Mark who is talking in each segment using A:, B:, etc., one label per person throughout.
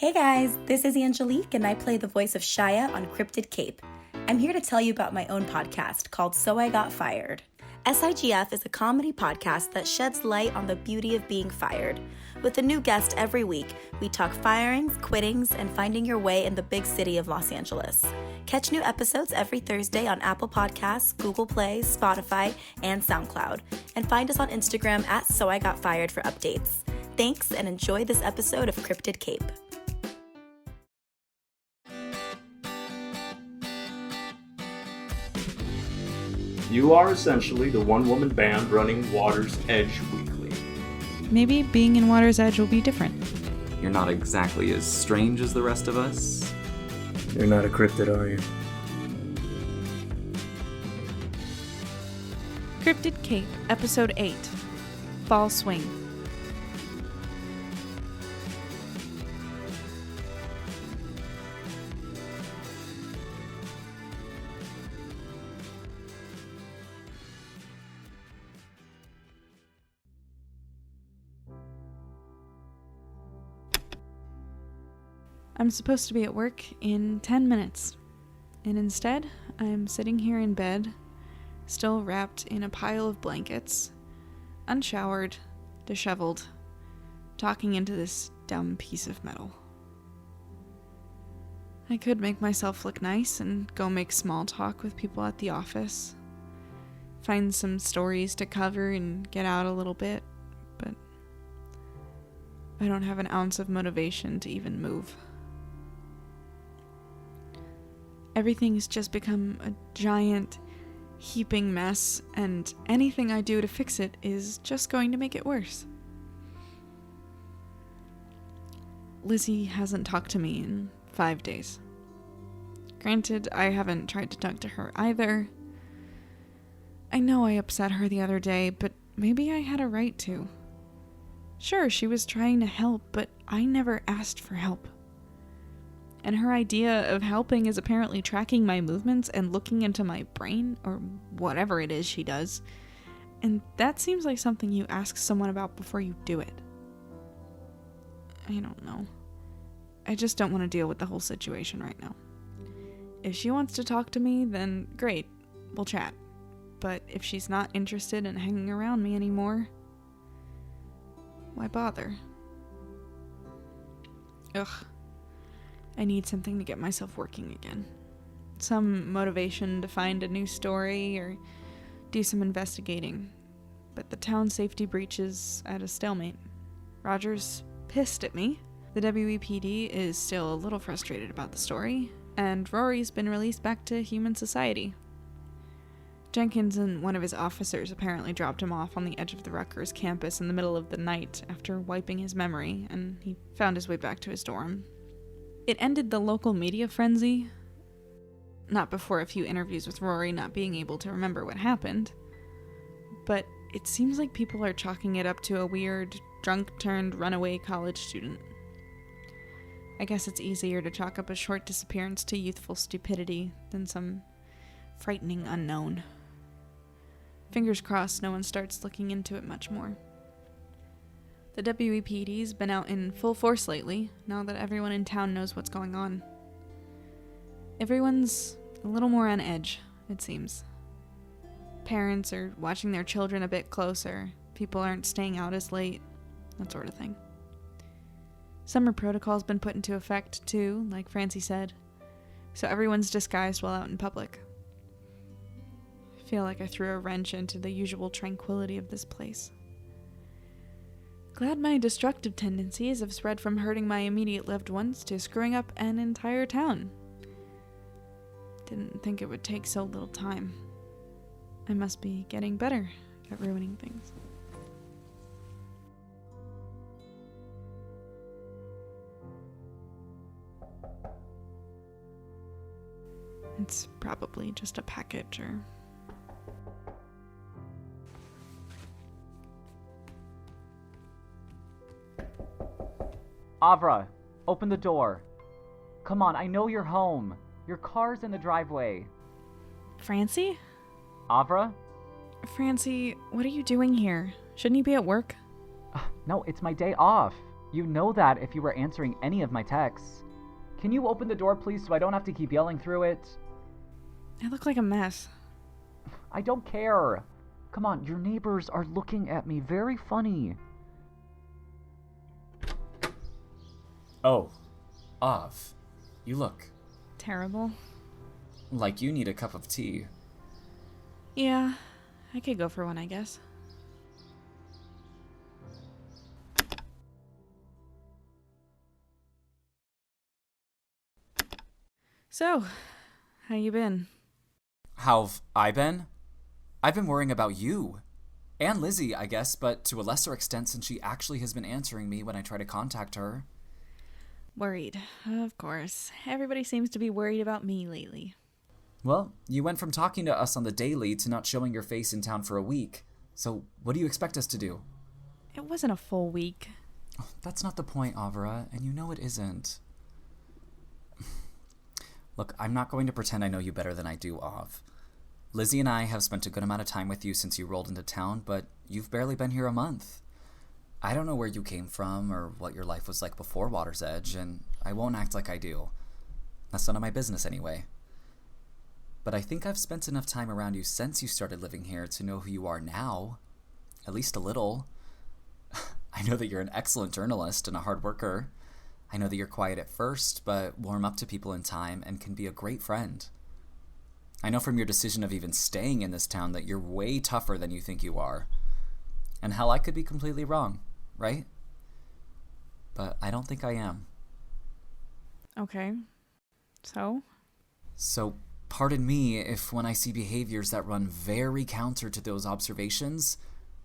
A: Hey guys, this is Angelique and I play the voice of Shia on Cryptid Cape. I'm here to tell you about my own podcast called So I Got Fired. SIGF is a comedy podcast that sheds light on the beauty of being fired. With a new guest every week, we talk firings, quittings, and finding your way in the big city of Los Angeles. Catch new episodes every Thursday on Apple Podcasts, Google Play, Spotify, and SoundCloud. And find us on Instagram at So I Got Fired for updates. Thanks and enjoy this episode of Cryptid Cape.
B: You are essentially the one-woman band running Water's Edge weekly.
C: Maybe being in Water's Edge will be different.
D: You're not exactly as strange as the rest of us.
E: You're not a cryptid, are you?
C: Cryptid Cape, Episode 8, Fall Swing. I'm supposed to be at work in 10 minutes, and instead, I'm sitting here in bed, still wrapped in a pile of blankets, unshowered, disheveled, talking into this dumb piece of metal. I could make myself look nice and go make small talk with people at the office, find some stories to cover and get out a little bit, but I don't have an ounce of motivation to even move. Everything's just become a giant, heaping mess, and anything I do to fix it is just going to make it worse. Lizzie hasn't talked to me in 5 days. Granted, I haven't tried to talk to her either. I know I upset her the other day, but maybe I had a right to. Sure, she was trying to help, but I never asked for help. And her idea of helping is apparently tracking my movements and looking into my brain, or whatever it is she does. And that seems like something you ask someone about before you do it. I don't know. I just don't want to deal with the whole situation right now. If she wants to talk to me, then great, we'll chat. But if she's not interested in hanging around me anymore, why bother? Ugh. I need something to get myself working again. Some motivation to find a new story or do some investigating. But the town safety breach is at a stalemate. Roger's pissed at me. The WEPD is still a little frustrated about the story. And Rory's been released back to human society. Jenkins and one of his officers apparently dropped him off on the edge of the Rutgers campus in the middle of the night after wiping his memory, and he found his way back to his dorm. It ended the local media frenzy, not before a few interviews with Rory not being able to remember what happened, but it seems like people are chalking it up to a weird, drunk-turned-runaway college student. I guess it's easier to chalk up a short disappearance to youthful stupidity than some frightening unknown. Fingers crossed no one starts looking into it much more. The WEPD's been out in full force lately, now that everyone in town knows what's going on. Everyone's a little more on edge, it seems. Parents are watching their children a bit closer, people aren't staying out as late, that sort of thing. Summer protocol's been put into effect, too, like Francy said, so everyone's disguised while out in public. I feel like I threw a wrench into the usual tranquility of this place. Glad my destructive tendencies have spread from hurting my immediate loved ones to screwing up an entire town. Didn't think it would take so little time. I must be getting better at ruining things. It's probably just a package or...
F: Avra, open the door. Come on, I know you're home. Your car's in the driveway.
C: Francy?
F: Avra?
C: Francy, what are you doing here? Shouldn't you be at work?
F: No, it's my day off. You know that if you were answering any of my texts. Can you open the door, please, so I don't have to keep yelling through it?
C: I look like a mess.
F: I don't care. Come on, your neighbors are looking at me very funny.
D: Oh, Av, you look
C: Terrible.
D: like you need a cup of tea.
C: Yeah, I could go for one, I guess. So, how you been?
D: How've I been? I've been worrying about you. And Lizzie, I guess, but to a lesser extent since she actually has been answering me when I try to contact her.
C: Worried, of course. Everybody seems to be worried about me lately.
D: Well, you went from talking to us on the daily to not showing your face in town for a week. So what do you expect us to do?
C: It wasn't a full week.
D: Oh, that's not the point, Avra, and you know it isn't. Look, I'm not going to pretend I know you better than I do, Av. Lizzie and I have spent a good amount of time with you since you rolled into town, but you've barely been here a month. I don't know where you came from or what your life was like before Water's Edge, and I won't act like I do. That's none of my business anyway. But I think I've spent enough time around you since you started living here to know who you are now. At least a little. I know that you're an excellent journalist and a hard worker. I know that you're quiet at first, but warm up to people in time and can be a great friend. I know from your decision of even staying in this town that you're way tougher than you think you are. And hell, I could be completely wrong, right? But I don't think I am.
C: Okay. So?
D: So, pardon me if when I see behaviors that run very counter to those observations,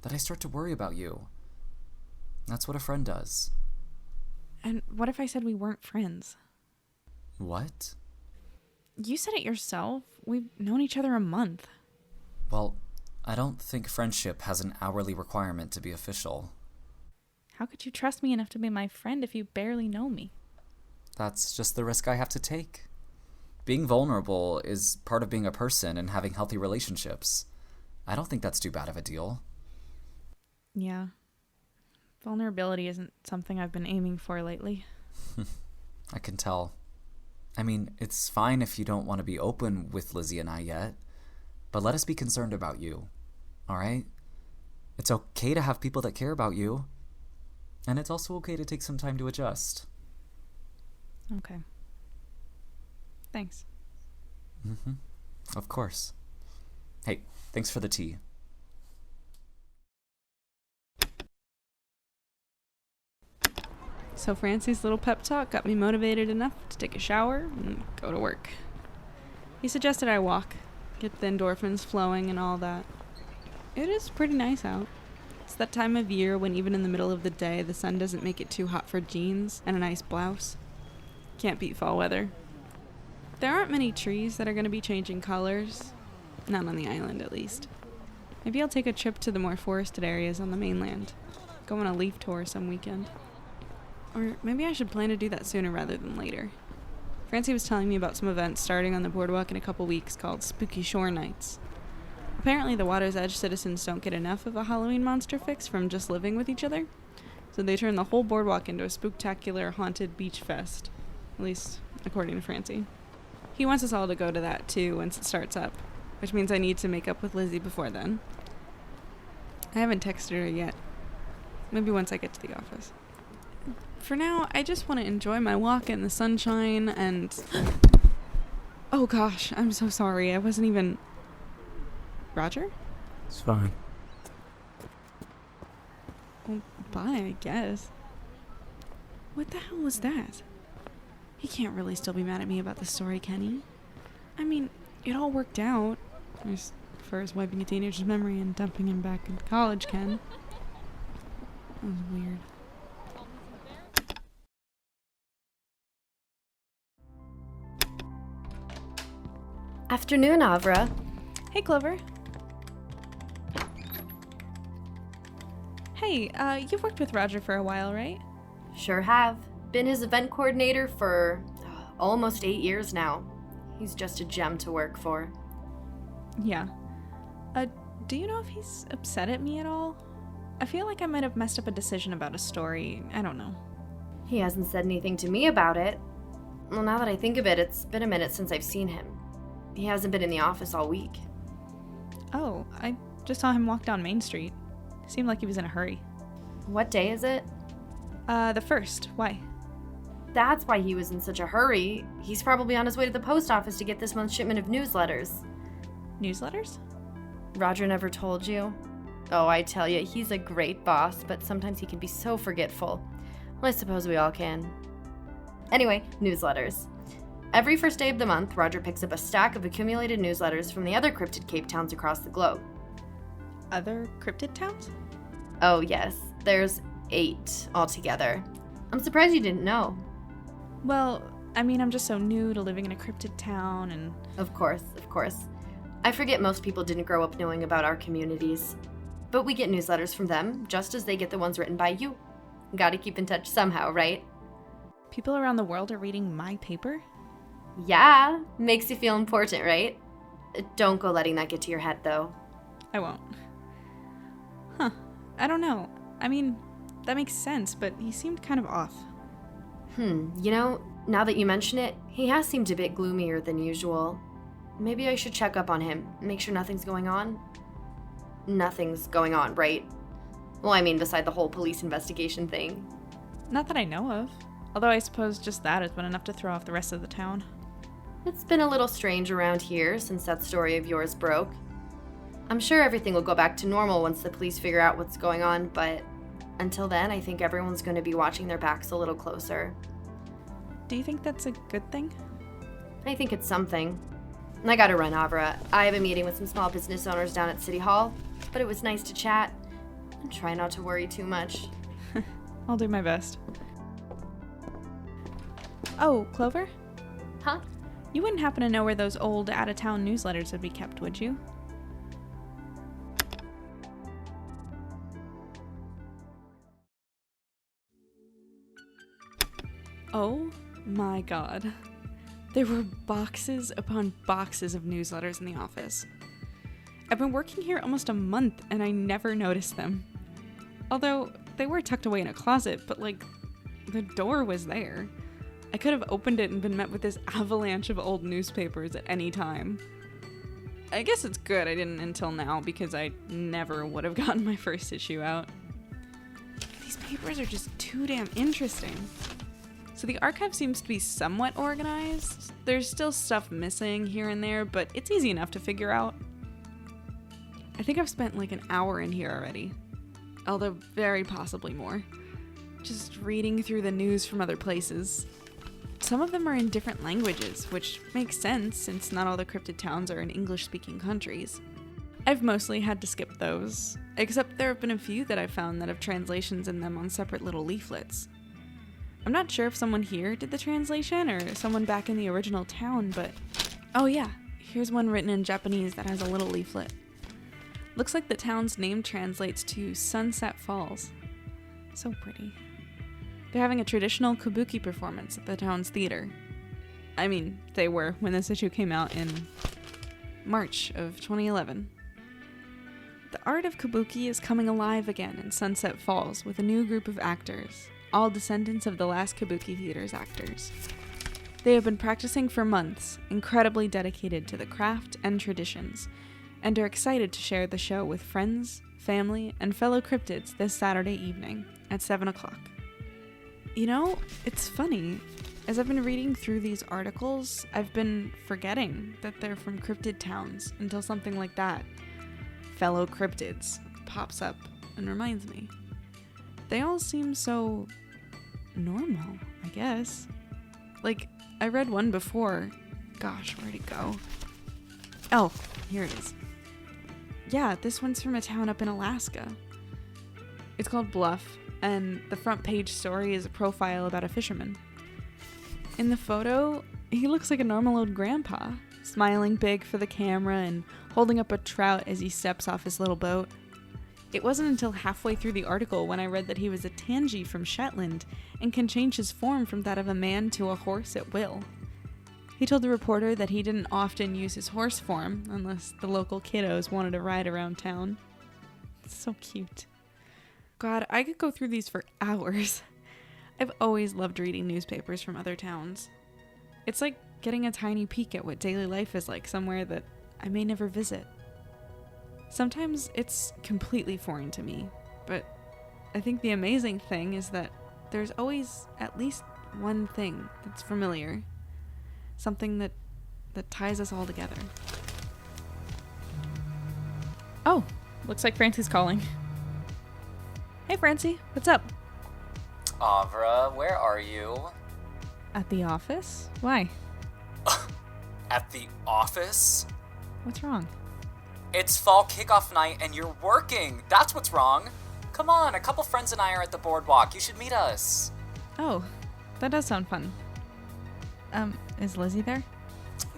D: that I start to worry about you. That's what a friend does.
C: And what if I said we weren't friends?
D: What?
C: You said it yourself. We've known each other a month.
D: Well, I don't think friendship has an hourly requirement to be official.
C: How could you trust me enough to be my friend if you barely know me?
D: That's just the risk I have to take. Being vulnerable is part of being a person and having healthy relationships. I don't think that's too bad of a deal.
C: Yeah. Vulnerability isn't something I've been aiming for lately.
D: I can tell. I mean, it's fine if you don't want to be open with Lizzie and I yet, but let us be concerned about you, all right? It's okay to have people that care about you, and it's also okay to take some time to adjust.
C: Okay. Thanks.
D: Mm-hmm. Of course. Hey, thanks for the tea.
C: So Francy's little pep talk got me motivated enough to take a shower and go to work. He suggested I walk, get the endorphins flowing and all that. It is pretty nice out. It's that time of year when even in the middle of the day the sun doesn't make it too hot for jeans and a nice blouse. Can't beat fall weather. There aren't many trees that are going to be changing colors. Not on the island, at least. Maybe I'll take a trip to the more forested areas on the mainland. Go on a leaf tour some weekend. Or maybe I should plan to do that sooner rather than later. Francy was telling me about some events starting on the boardwalk in a couple weeks called Spooky Shore Nights. Apparently the Water's Edge citizens don't get enough of a Halloween monster fix from just living with each other, so they turn the whole boardwalk into a spooktacular haunted beach fest. At least, according to Francy. He wants us all to go to that too once it starts up, which means I need to make up with Lizzie before then. I haven't texted her yet. Maybe once I get to the office. For now, I just want to enjoy my walk in the sunshine and... Oh gosh, I'm so sorry. I wasn't even... Roger?
E: It's fine.
C: Well, bye, I guess. What the hell was that? He can't really still be mad at me about the story, can he? I mean, it all worked out. As far as wiping a teenager's memory and dumping him back in college can. That was weird.
G: Afternoon, Avra.
C: Hey, Clover. Hey, you've worked with Roger for a while, right?
G: Sure have. Been his event coordinator for almost 8 years now. He's just a gem to work for.
C: Yeah. Do you know if he's upset at me at all? I feel like I might have messed up a decision about a story. I don't know.
G: He hasn't said anything to me about it. Well, now that I think of it, it's been a minute since I've seen him. He hasn't been in the office all week.
C: Oh, I just saw him walk down Main Street. Seemed like he was in a hurry.
G: What day is it?
C: The 1st. Why?
G: That's why he was in such a hurry. He's probably on his way to the post office to get this month's shipment of newsletters.
C: Newsletters?
G: Roger never told you? Oh, I tell you, he's a great boss, but sometimes he can be so forgetful. Well, I suppose we all can. Anyway, newsletters. Every first day of the month, Roger picks up a stack of accumulated newsletters from the other Cryptid Cape towns across the globe.
C: Other cryptid towns?
G: Oh, yes. There's 8 altogether. I'm surprised you didn't know.
C: Well, I mean, I'm just so new to living in a cryptid town and...
G: Of course. I forget most people didn't grow up knowing about our communities. But we get newsletters from them, just as they get the ones written by you. Gotta keep in touch somehow, right?
C: People around the world are reading my paper?
G: Yeah, makes you feel important, right? Don't go letting that get to your head, though.
C: I won't. Huh. I don't know. I mean, that makes sense, but he seemed kind of off.
G: You know, now that you mention it, he has seemed a bit gloomier than usual. Maybe I should check up on him, make sure nothing's going on. Nothing's going on, right? Well, I mean, beside the whole police investigation thing.
C: Not that I know of. Although I suppose just that has been enough to throw off the rest of the town.
G: It's been a little strange around here since that story of yours broke. I'm sure everything will go back to normal once the police figure out what's going on, but until then, I think everyone's going to be watching their backs a little closer.
C: Do you think that's a good thing?
G: I think it's something. I gotta run, Avra. I have a meeting with some small business owners down at City Hall, but it was nice to chat. And try not to worry too much.
C: I'll do my best. Oh, Clover?
G: Huh?
C: You wouldn't happen to know where those old out-of-town newsletters would be kept, would you? Oh my god. There were boxes upon boxes of newsletters in the office. I've been working here almost a month and I never noticed them. Although, they were tucked away in a closet, but like, the door was there. I could have opened it and been met with this avalanche of old newspapers at any time. I guess it's good I didn't until now because I never would have gotten my first issue out. These papers are just too damn interesting. So the archive seems to be somewhat organized. There's still stuff missing here and there, but it's easy enough to figure out. I think I've spent like an hour in here already. Although very possibly more. Just reading through the news from other places. Some of them are in different languages, which makes sense since not all the cryptid towns are in English-speaking countries. I've mostly had to skip those, except there have been a few that I've found that have translations in them on separate little leaflets. I'm not sure if someone here did the translation or someone back in the original town, but... Oh yeah, here's one written in Japanese that has a little leaflet. Looks like the town's name translates to Sunset Falls. So pretty. They're having a traditional kabuki performance at the town's theater. I mean, they were when this issue came out in March of 2011. The art of kabuki is coming alive again in Sunset Falls with a new group of actors, all descendants of the last kabuki theater's actors. They have been practicing for months, incredibly dedicated to the craft and traditions, and are excited to share the show with friends, family, and fellow cryptids this Saturday evening at 7 o'clock. You know, it's funny. As I've been reading through these articles, I've been forgetting that they're from cryptid towns until something like that, fellow cryptids, pops up and reminds me. They all seem so normal, I guess. Like, I read one before. Gosh, where'd it go? Oh, here it is. Yeah, this one's from a town up in Alaska. It's called Bluff, and the front page story is a profile about a fisherman. In the photo, he looks like a normal old grandpa, smiling big for the camera and holding up a trout as he steps off his little boat. It wasn't until halfway through the article when I read that he was a tangi from Shetland and can change his form from that of a man to a horse at will. He told the reporter that he didn't often use his horse form unless the local kiddos wanted to ride around town. It's so cute. God, I could go through these for hours. I've always loved reading newspapers from other towns. It's like getting a tiny peek at what daily life is like somewhere that I may never visit. Sometimes it's completely foreign to me, but I think the amazing thing is that there's always at least one thing that's familiar. Something that ties us all together. Oh, looks like Francy's calling. Hey Francy, what's up?
D: Avra, where are you?
C: At the office? Why?
D: At the office?
C: What's wrong?
D: It's fall kickoff night and you're working. That's what's wrong. Come on, a couple friends and I are at the boardwalk. You should meet us.
C: Oh, that does sound fun. Is Lizzie there?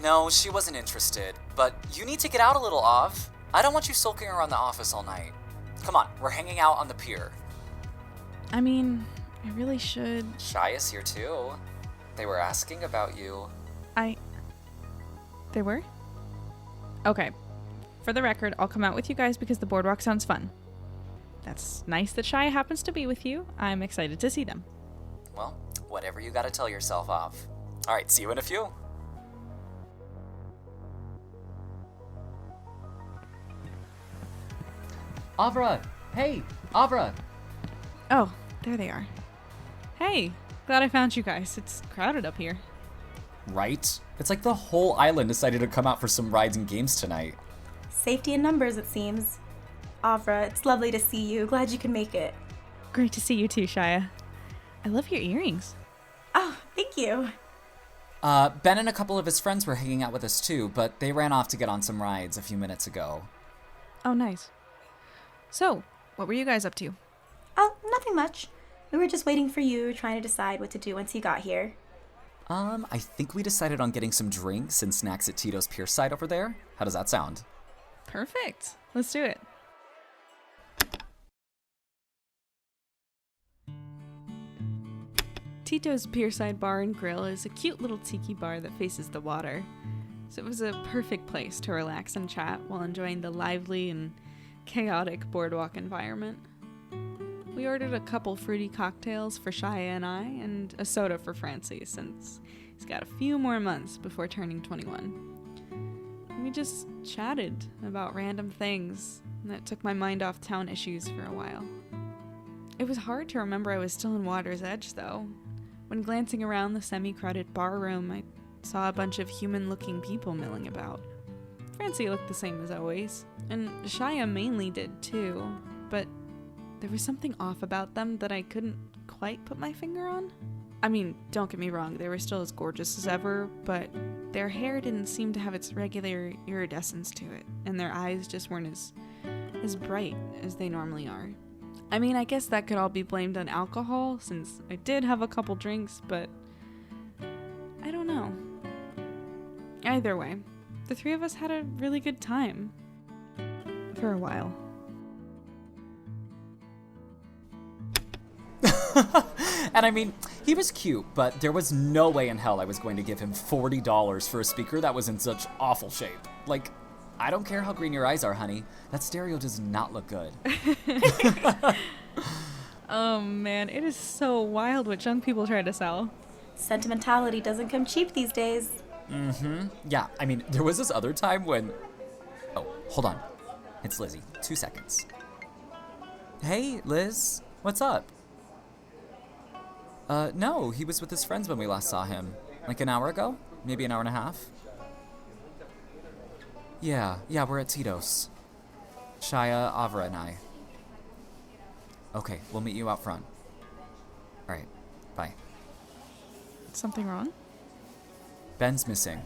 D: No, she wasn't interested. But you need to get out a little, Av. I don't want you sulking around the office all night. Come on, we're hanging out on the pier.
C: I mean, I really should.
D: Shia's here too. They were asking about you.
C: They were? Okay. For the record, I'll come out with you guys because the boardwalk sounds fun. That's nice that Shia happens to be with you. I'm excited to see them.
D: Well, whatever you gotta tell yourself, Av. Alright, see you in a few.
F: Avra! Hey, Avra!
C: Oh, there they are. Hey, glad I found you guys. It's crowded up here.
D: Right? It's like the whole island decided to come out for some rides and games tonight.
A: Safety in numbers, it seems. Avra, it's lovely to see you. Glad you can make it.
C: Great to see you too, Shia. I love your earrings.
A: Oh, thank you.
D: Ben and a couple of his friends were hanging out with us too, but they ran off to get on some rides a few minutes ago.
C: Oh, nice. So, what were you guys up to?
A: Oh, nothing much. We were just waiting for you, trying to decide what to do once you got here.
D: I think we decided on getting some drinks and snacks at Tito's Pier side over there. How does that sound?
C: Perfect. Let's do it. Tito's Pierside Bar and Grill is a cute little tiki bar that faces the water, so it was a perfect place to relax and chat while enjoying the lively and chaotic boardwalk environment. We ordered a couple fruity cocktails for Shia and I, and a soda for Francy, since he's got a few more months before turning 21. We just chatted about random things, and that took my mind off town issues for a while. It was hard to remember I was still in Water's Edge, though. When glancing around the semi-crowded bar room, I saw a bunch of human-looking people milling about. Francy looked the same as always, and Shia mainly did too, but there was something off about them that I couldn't quite put my finger on. I mean, don't get me wrong, they were still as gorgeous as ever, but their hair didn't seem to have its regular iridescence to it, and their eyes just weren't as bright as they normally are. I mean, I guess that could all be blamed on alcohol, since I did have a couple drinks, but I don't know. Either way, the three of us had a really good time. For a while.
D: And I mean, he was cute, but there was no way in hell I was going to give him $40 for a speaker that was in such awful shape. Like, I don't care how green your eyes are, honey. That stereo does not look good.
C: Oh man, it is so wild what junk people try to sell.
A: Sentimentality doesn't come cheap these days.
D: Mm-hmm. Yeah, I mean, there was this other time when... Oh, hold on. It's Lizzie. 2 seconds. Hey, Liz. What's up? No, he was with his friends when we last saw him. Like an hour ago? Maybe an hour and a half? Yeah, we're at Tito's. Shia, Avra, and I. Okay, we'll meet you out front. Alright, bye.
C: Something wrong?
D: Ben's missing.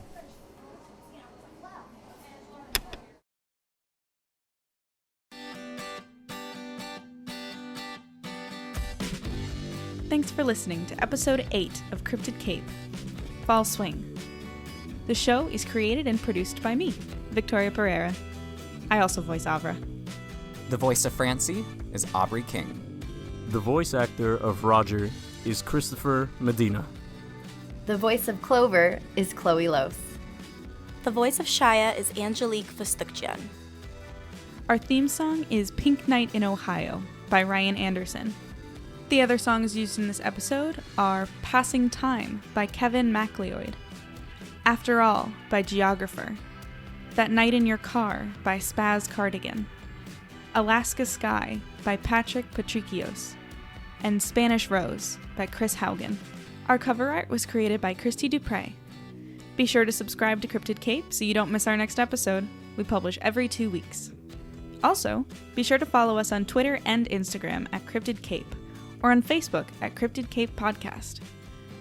C: Thanks for listening to episode 8 of Cryptid Cape, Fall Swing. The show is created and produced by me, Victoria Pereira. I also voice Avra.
D: The voice of Francy is Aubrey King.
E: The voice actor of Roger is Christopher Medina.
G: The voice of Clover is Chloe Loos.
A: The voice of Shia is Angelique Fustukjian.
C: Our theme song is Pink Night in Ohio by Ryan Anderson. The other songs used in this episode are Passing Time by Kevin MacLeod, After All by Geographer, That Night in Your Car by Spaz Cardigan, Alaska Sky by Patrick Patricios, and Spanish Rose by Chris Haugen. Our cover art was created by Christy Duprey. Be sure to subscribe to Cryptid Cape so you don't miss our next episode. We publish every 2 weeks. Also, be sure to follow us on Twitter and Instagram at Cryptid Cape, or on Facebook at Cryptid Cape Podcast.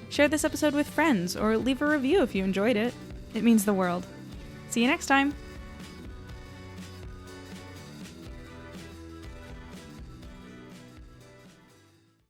C: Share this episode with friends, or leave a review if you enjoyed it. It means the world. See you next time!